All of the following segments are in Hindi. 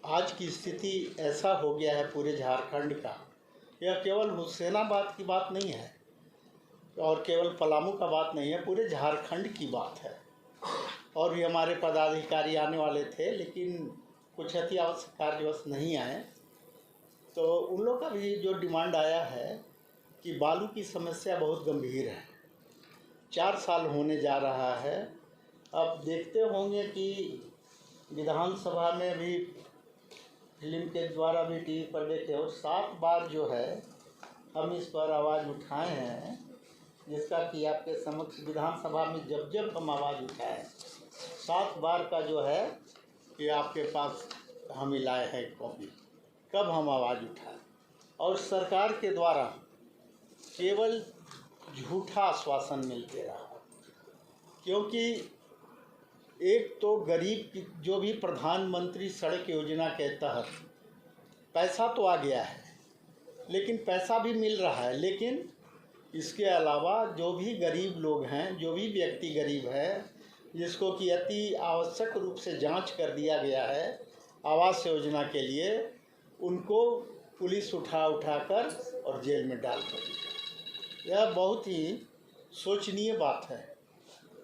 आज की स्थिति ऐसा हो गया है पूरे झारखंड का, यह केवल हुसैनाबाद की बात नहीं है और केवल पलामू का बात नहीं है, पूरे झारखंड की बात है। और भी हमारे पदाधिकारी आने वाले थे लेकिन कुछ अति आवश्यक कार्यवश नहीं आए, तो उन लोग का भी जो डिमांड आया है कि बालू की समस्या बहुत गंभीर है। 4 साल होने जा रहा है। अब देखते होंगे कि विधानसभा में भी फिल्म के द्वारा भी टीवी पर देखे और 7 बार जो है हम इस पर आवाज़ उठाए हैं, जिसका कि आपके समक्ष विधानसभा में जब जब हम आवाज़ उठाए 7 बार का जो है कि आपके पास हम लाए हैं कॉपी, कब हम आवाज़ उठाए। और सरकार के द्वारा केवल झूठा आश्वासन मिलते रहा, क्योंकि एक तो गरीब की जो भी प्रधानमंत्री सड़क योजना के तहत पैसा तो आ गया है, लेकिन पैसा भी मिल रहा है, लेकिन इसके अलावा जो भी गरीब लोग हैं, जो भी व्यक्ति गरीब है, जिसको कि अति आवश्यक रूप से जांच कर दिया गया है आवास योजना के लिए, उनको पुलिस उठा कर और जेल में डाल कर दिया। यह बहुत ही शोचनीय बात है।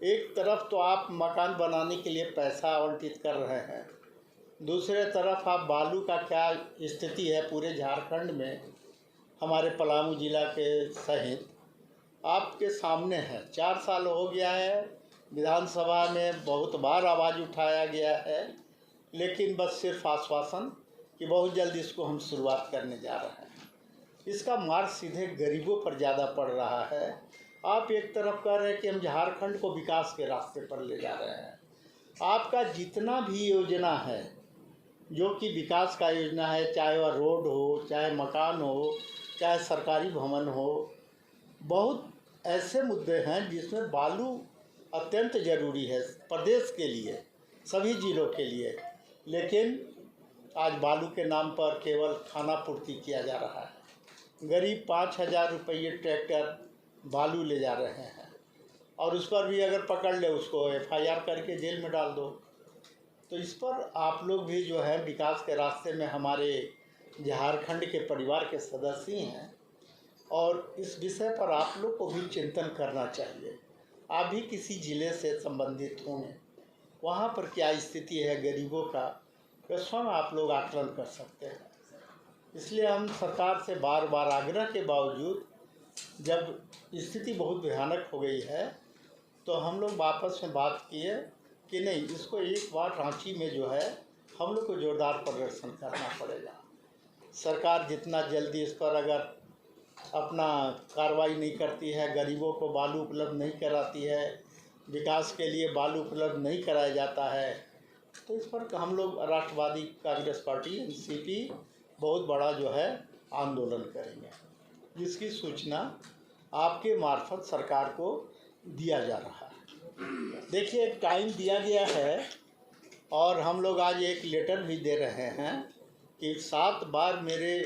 एक तरफ तो आप मकान बनाने के लिए पैसा आवंटित कर रहे हैं, दूसरे तरफ आप बालू का क्या स्थिति है पूरे झारखंड में, हमारे पलामू जिला के सहित आपके सामने है। 4 साल हो गया है, विधानसभा में बहुत बार आवाज़ उठाया गया है, लेकिन बस सिर्फ आश्वासन कि बहुत जल्द इसको हम शुरुआत करने जा रहे हैं। इसका मार सीधे गरीबों पर ज़्यादा पड़ रहा है। आप एक तरफ कह रहे हैं कि हम झारखंड को विकास के रास्ते पर ले जा रहे हैं। आपका जितना भी योजना है, जो कि विकास का योजना है, चाहे वह रोड हो, चाहे मकान हो, चाहे सरकारी भवन हो, बहुत ऐसे मुद्दे हैं जिसमें बालू अत्यंत ज़रूरी है प्रदेश के लिए, सभी ज़िलों के लिए, लेकिन आज बालू के नाम पर केवल खानापूर्ति किया जा रहा है। गरीब 5,000 रुपये ट्रैक्टर बालू ले जा रहे हैं और उस पर भी अगर पकड़ ले उसको FIR करके जेल में डाल दो। तो इस पर आप लोग भी जो है विकास के रास्ते में हमारे झारखंड के परिवार के सदस्य हैं और इस विषय पर आप लोग को भी चिंतन करना चाहिए। आप भी किसी ज़िले से संबंधित होंगे, वहाँ पर क्या स्थिति है गरीबों का, तो स्वयं आप लोग आकलन कर सकते हैं। इसलिए हम सरकार से बार बार आग्रह के बावजूद, जब स्थिति बहुत भयानक हो गई है, तो हम लोग आपस में बात किए कि नहीं, इसको एक बार रांची में जो है हम लोग को जोरदार प्रदर्शन करना पड़ेगा। सरकार जितना जल्दी इस पर अगर अपना कार्रवाई नहीं करती है, गरीबों को बालू उपलब्ध नहीं कराती है, विकास के लिए बालू उपलब्ध नहीं कराया जाता है, तो इस पर हम लोग राष्ट्रवादी कांग्रेस पार्टी NCP बहुत बड़ा जो है आंदोलन करेंगे, जिसकी सूचना आपके मार्फत सरकार को दिया जा रहा है। देखिए, एक टाइम दिया गया है और हम लोग आज एक लेटर भी दे रहे हैं कि 7 बार मेरे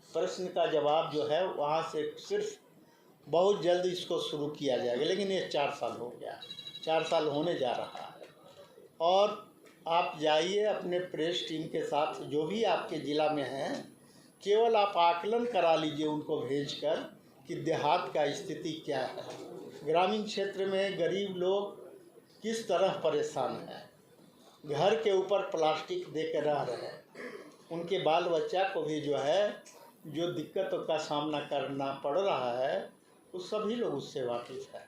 प्रश्न का जवाब जो है वहाँ से सिर्फ बहुत जल्द इसको शुरू किया जाएगा, लेकिन ये 4 साल हो गया, 4 साल होने जा रहा है। और आप जाइए अपने प्रेस टीम के साथ, जो भी आपके ज़िला में हैं, केवल आप आकलन करा लीजिए उनको भेजकर कि देहात का स्थिति क्या है, ग्रामीण क्षेत्र में गरीब लोग किस तरह परेशान हैं, घर के ऊपर प्लास्टिक दे के रह रहे हैं, उनके बाल बच्चा को भी जो है जो दिक्कतों का सामना करना पड़ रहा है, उस सभी लोग उससे वाकिफ़ है।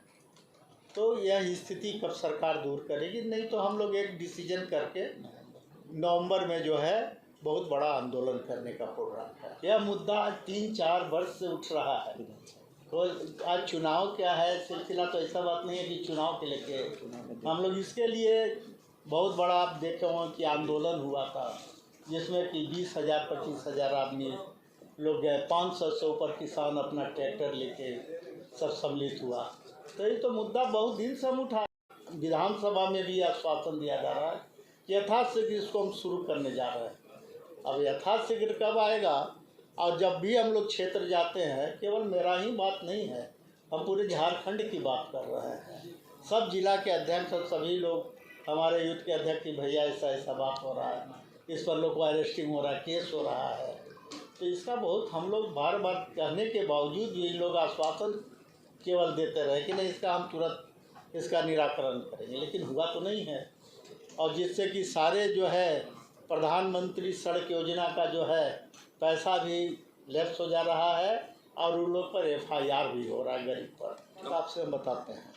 तो यह स्थिति कब सरकार दूर करेगी? नहीं तो हम लोग एक डिसीजन करके नवंबर में जो है बहुत बड़ा आंदोलन करने का प्रोग्राम है। यह मुद्दा 3-4 वर्ष से उठ रहा है। तो आज चुनाव क्या है सिलसिला, तो ऐसा बात नहीं है कि चुनाव के लेके हम लोग इसके लिए बहुत बड़ा, आप देखे होंगे कि आंदोलन हुआ था, जिसमें कि 20,000 25,000 आदमी लोग गए, 500 से ऊपर किसान अपना ट्रैक्टर लेके सब सम्मिलित हुआ। तो ये तो मुद्दा बहुत दिन से हम उठा, विधानसभा में भी आश्वासन दिया जा रहा है कि यथाशीघ्र इसको हम शुरू करने जा रहे हैं। अब यथाशीघ्र कब आएगा? और जब भी हम लोग क्षेत्र जाते हैं, केवल मेरा ही बात नहीं है, हम पूरे झारखंड की बात कर रहे हैं। सब जिला के अध्यक्ष और सभी लोग, हमारे यूथ के अध्यक्ष की भैया ऐसा ऐसा बात हो रहा है, इस पर लोग को अरेस्टिंग हो रहा है, केस हो रहा है। तो इसका बहुत हम लोग बार बार कहने के बावजूद भी लोग आश्वासन केवल देते रहे कि नहीं इसका हम तुरंत इसका निराकरण करेंगे, लेकिन हुआ तो नहीं है। और जिससे कि सारे जो है प्रधानमंत्री सड़क योजना का जो है पैसा भी लैप्स हो जा रहा है और उन लोग पर FIR भी हो रहा है गरीब पर। तो आपसे हम बताते हैं,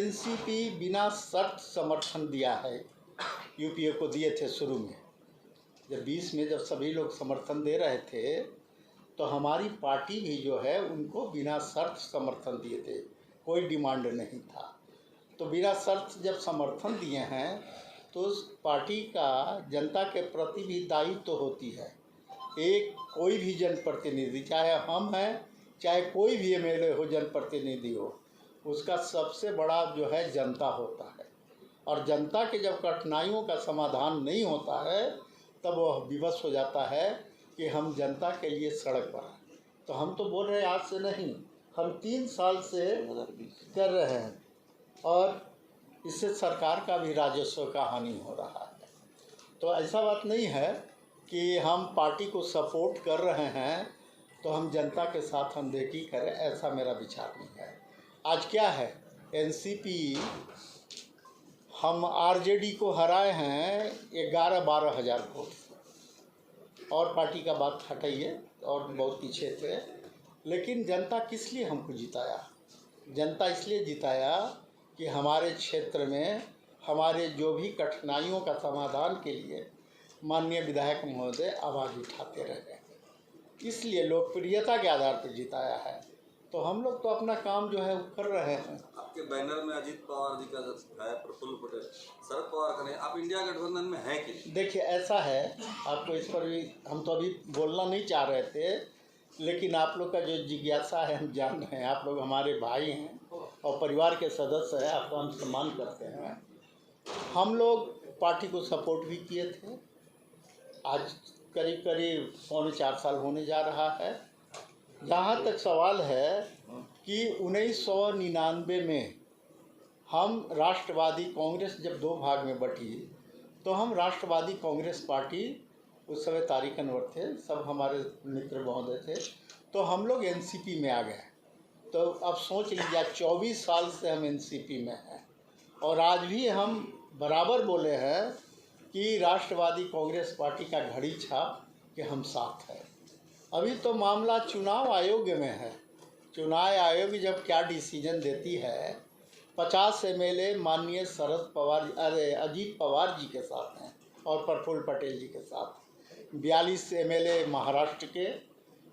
NCP बिना शर्त समर्थन दिया है, UPA को दिए थे शुरू में। जब 20 में जब सभी लोग समर्थन दे रहे थे तो हमारी पार्टी भी जो है उनको बिना शर्त समर्थन दिए थे, कोई डिमांड नहीं था। तो बिना शर्त जब समर्थन दिए हैं तो उस पार्टी का जनता के प्रति भी दायित्व तो होती है। एक कोई भी जनप्रतिनिधि, चाहे हम हैं चाहे कोई भी MLA हो, जनप्रतिनिधि हो, उसका सबसे बड़ा जो है जनता होता है। और जनता के जब कठिनाइयों का समाधान नहीं होता है तब वह विवश हो जाता है कि हम जनता के लिए सड़क पर हैं। तो हम तो बोल रहे हैं आज से नहीं, हम 3 साल से कर रहे हैं और इससे सरकार का भी राजस्व का हानि हो रहा है। तो ऐसा बात नहीं है कि हम पार्टी को सपोर्ट कर रहे हैं तो हम जनता के साथ अनदेखी करें, ऐसा मेरा विचार नहीं है। आज क्या है, NCP हम RJD को हराए हैं 11-12 हज़ार वोट से, और पार्टी का बात हटाइए और बहुत पीछे थे। लेकिन जनता किस लिए हमको जिताया? जनता इसलिए जिताया कि हमारे क्षेत्र में हमारे जो भी कठिनाइयों का समाधान के लिए माननीय विधायक महोदय आवाज़ उठाते रहे, इसलिए लोकप्रियता के आधार पर जिताया है। तो हम लोग तो अपना काम जो है वो कर रहे हैं। आपके बैनर में अजीत पवार जी का है, प्रफुल्ल पटेल, शरद पवार का नहीं, आप इंडिया गठबंधन में हैं कि? देखिए ऐसा है, आपको इस पर भी हम तो अभी बोलना नहीं चाह रहे थे, लेकिन आप लोग का जो जिज्ञासा है हम जान रहे हैं। आप लोग हमारे भाई हैं और परिवार के सदस्य हैं, आपका हम सम्मान करते हैं। हम लोग पार्टी को सपोर्ट भी किए थे। आज करीब करीब 3.25 साल होने जा रहा है। जहाँ तक सवाल है कि 1999 में हम राष्ट्रवादी कांग्रेस जब 2 भाग में बटी तो हम राष्ट्रवादी कांग्रेस पार्टी, उस समय तारिक अनवर थे, सब हमारे मित्र महोदय थे, तो हम लोग NCP में आ गए। तो अब सोच लीजिए 24 साल से हम NCP में हैं और आज भी हम बराबर बोले हैं कि राष्ट्रवादी कांग्रेस पार्टी का घड़ी छाप कि हम साथ हैं। अभी तो मामला चुनाव आयोग में है। चुनाव आयोग जब क्या डिसीजन देती है, 50 MLA माननीय शरद पवार अजीत पवार जी के साथ हैं और प्रफुल्ल पटेल जी के साथ, 42 MLA महाराष्ट्र के,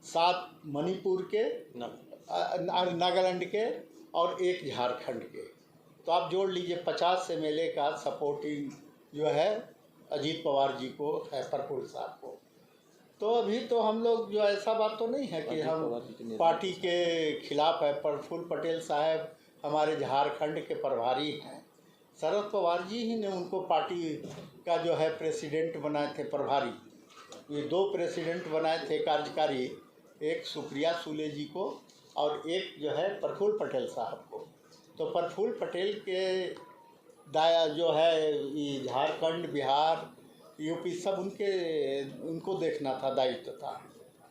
7 मणिपुर के, नागालैंड के और 1 झारखंड के। तो आप जोड़ लीजिए 50 MLA का सपोर्टिंग जो है अजीत पवार जी को है, प्रफुल्ल साहब को। तो अभी तो हम लोग जो ऐसा बात तो नहीं है कि हम पार्टी के खिलाफ है। प्रफुल्ल पटेल साहब हमारे झारखंड के प्रभारी हैं। शरद पवार जी ही ने उनको पार्टी का जो है प्रेसिडेंट बनाए थे, प्रभारी। ये 2 प्रेसिडेंट बनाए थे कार्यकारी, एक सुप्रिया सुले जी को और एक जो है प्रफुल्ल पटेल साहब को। तो प्रफुल्ल पटेल के दाया जो है ये झारखंड, बिहार, UP सब उनको देखना था, दायित्व था।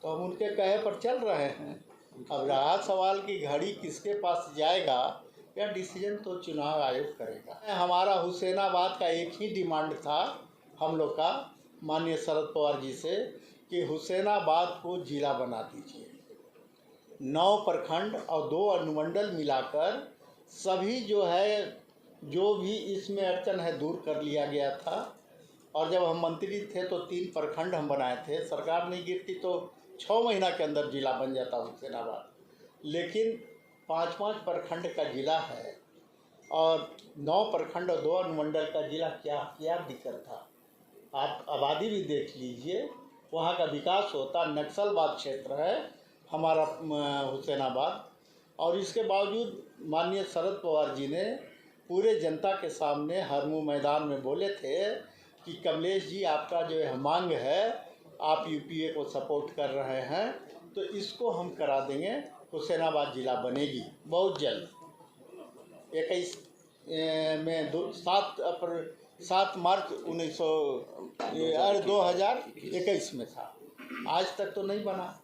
तो हम उनके कहे पर चल रहे हैं। अब रहा सवाल कि घड़ी किसके पास जाएगा, या डिसीजन तो चुनाव आयोग करेगा। हमारा हुसैनाबाद का एक ही डिमांड था हम लोग का माननीय शरद पवार जी से कि हुसैनाबाद को जिला बना दीजिए। 9 प्रखंड और 2 अनुमंडल मिलाकर सभी जो है, जो भी इसमें अड़चन है दूर कर लिया गया था। और जब हम मंत्री थे तो 3 प्रखंड हम बनाए थे। सरकार नहीं गिरती तो 6 महीना के अंदर जिला बन जाता हुसैनाबाद, लेकिन 5-5 प्रखंड का जिला है और 9 प्रखंड और 2 अनुमंडल का जिला। क्या दिक्कत था? आप आबादी भी देख लीजिए, वहाँ का विकास होता। नक्सलवाद क्षेत्र है हमारा हुसैनाबाद, और इसके बावजूद माननीय शरद पवार जी ने पूरे जनता के सामने हरमू मैदान में बोले थे कि कमलेश जी आपका जो है मांग है, आप UPA को सपोर्ट कर रहे हैं तो इसको हम करा देंगे, हुसैनाबाद जिला बनेगी बहुत जल्द। 21 में 7 7 मार्च 2021 में था। आज तक तो नहीं बना।